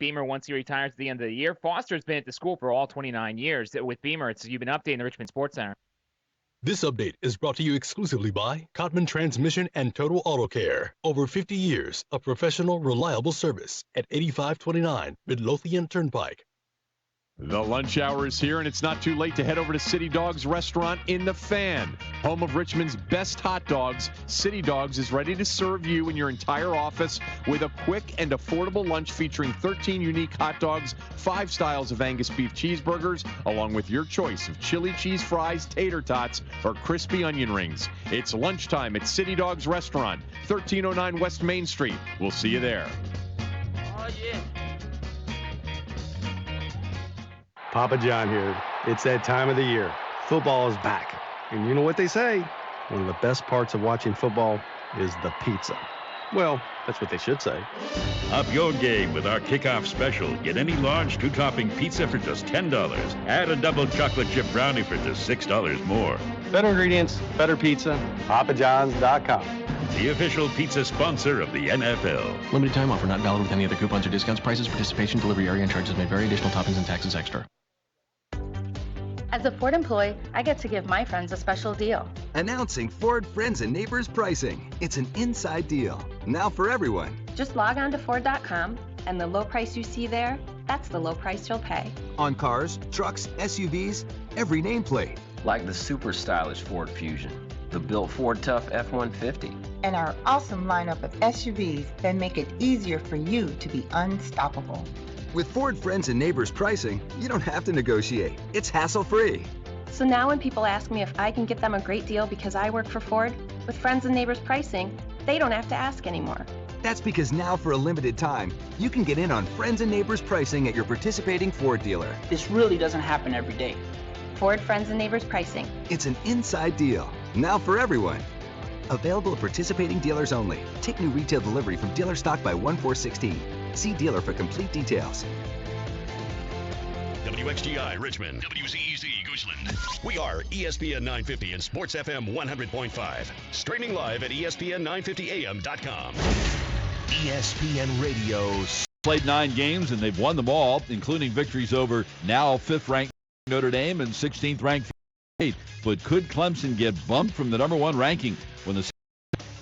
Beamer once he retires at the end of the year. Foster's been at the school for all 29 years. With Beamer, you've been updating the Richmond Sports Center. This update is brought to you exclusively by Cotman Transmission and Total Auto Care. Over 50 years of professional, reliable service at 8529 Midlothian Turnpike. The lunch hour is here, and it's not too late to head over to City Dogs Restaurant in the Fan, home of Richmond's best hot dogs. City Dogs is ready to serve you and your entire office with a quick and affordable lunch featuring 13 unique hot dogs, 5 styles of Angus beef cheeseburgers, along with your choice of chili cheese fries, tater tots, or crispy onion rings. It's lunchtime at City Dogs Restaurant, 1309 West Main Street. We'll see you there. Oh, yeah. Papa John here. It's that time of the year. Football is back. And you know what they say? One of the best parts of watching football is the pizza. Well, that's what they should say. Up your game with our kickoff special. Get any large 2-topping pizza for just $10. Add a double chocolate chip brownie for just $6 more. Better ingredients, better pizza. PapaJohns.com. The official pizza sponsor of the NFL. Limited time offer not valid with any other coupons or discounts. Prices, participation, delivery area, and charges may vary. Additional toppings and taxes extra. As a Ford employee, I get to give my friends a special deal. Announcing Ford Friends and Neighbors pricing. It's an inside deal, now for everyone. Just log on to Ford.com, and the low price you see there, that's the low price you'll pay. On cars, trucks, SUVs, every nameplate. Like the super stylish Ford Fusion, the built Ford Tough F-150. And our awesome lineup of SUVs that make it easier for you to be unstoppable. With Ford Friends and Neighbors pricing, you don't have to negotiate. It's hassle-free. So now when people ask me if I can get them a great deal because I work for Ford, with Friends and Neighbors pricing, they don't have to ask anymore. That's because now for a limited time, you can get in on Friends and Neighbors pricing at your participating Ford dealer. This really doesn't happen every day. Ford Friends and Neighbors pricing. It's an inside deal, now for everyone. Available at participating dealers only. Take new retail delivery from dealer stock by 1/4/16. See dealer for complete details. WXGI Richmond, WZEZ Goochland. We are ESPN 950 and Sports FM 100.5. Streaming live at ESPN950am.com. ESPN Radio. Played 9 games and they've won them all, including victories over now 5th-ranked Notre Dame and 16th-ranked State. But could Clemson get bumped from the number 1 ranking when the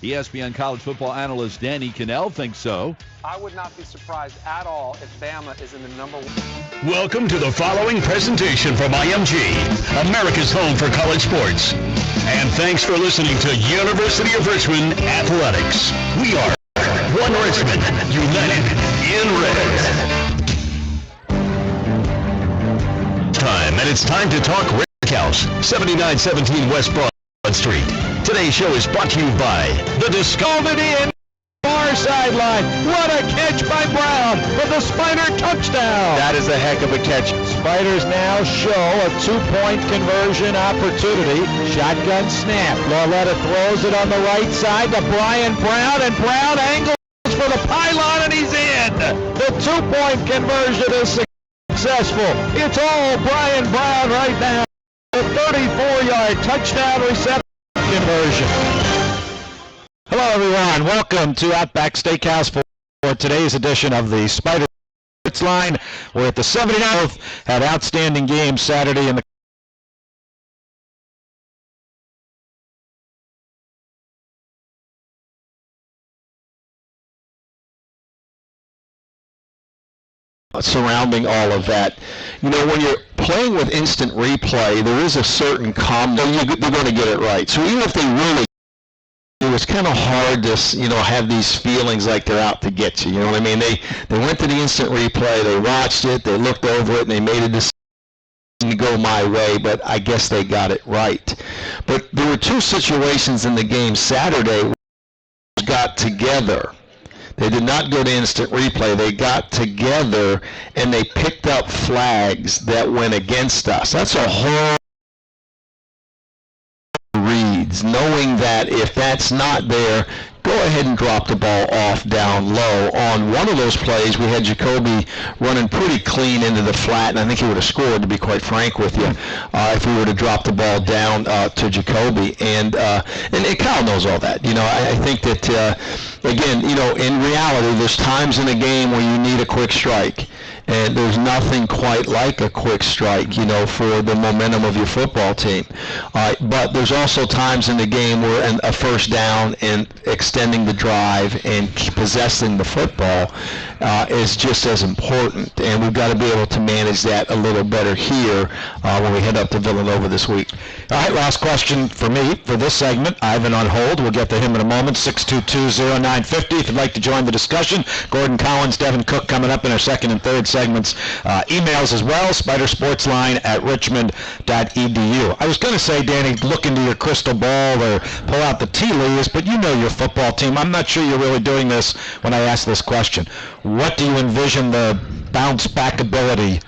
ESPN college football analyst Danny Cannell thinks so? I would not be surprised at all if Bama is in the number 1. Welcome to the following presentation from IMG, America's home for college sports. And thanks for listening to University of Richmond Athletics. We are one Richmond, united in red. It's time to talk Rick House, 7917 West Broad Street. Today's show is brought to you by the Discovery Inn. Far sideline. What a catch by Brown for the Spider touchdown. That is a heck of a catch. Spiders now show a 2-point conversion opportunity. Shotgun snap. Lauletta throws it on the right side to Brian Brown, and Brown angles for the pylon, and he's in. The 2-point conversion is successful. It's all Brian Brown right now. The 34-yard touchdown reception conversion. Hello, everyone. Welcome to Outback Steakhouse for today's edition of the Sportsline. We're at the 79th. Had outstanding games Saturday in the surrounding all of that. You know, when you're playing with instant replay, there is a certain calmness. They're going to get it right. So even if they really, it was kind of hard to, you know, have these feelings like they're out to get you. You know what I mean? They went to the instant replay, they watched it, they looked over it, and they made a decision to go my way, but I guess they got it right. But there were two situations in the game Saturday where they got together. They did not go to instant replay. They got together, and they picked up flags that went against us. That's a whole read. needs, knowing that if that's not there, go ahead and drop the ball off down low. On one of those plays, we had Jacoby running pretty clean into the flat, and I think he would have scored, to be quite frank with you, if we were to drop the ball down to Jacoby. And Kyle knows all that. I think that, again, in reality, there's times in a game where you need a quick strike. And there's nothing quite like a quick strike, for the momentum of your football team. But there's also times in the game where a first down and extending the drive and possessing the football is just as important. And we've got to be able to manage that a little better here when we head up to Villanova this week. All right, last question for me for this segment. Ivan on hold. We'll get to him in a moment. 622-0950 if you'd like to join the discussion. Gordon Collins, Devin Cook coming up in our second and third segments. Emails as well, spidersportsline@richmond.edu. I was going to say, Danny, look into your crystal ball or pull out the tea leaves, but you know your football team. I'm not sure you're really doing this when I ask this question. What do you envision the bounce-back ability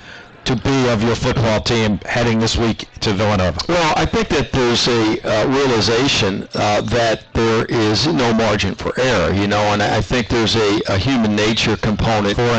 to be of your football team heading this week to Villanova? Well, I think that there's a realization that there is no margin for error, and I think there's a human nature component for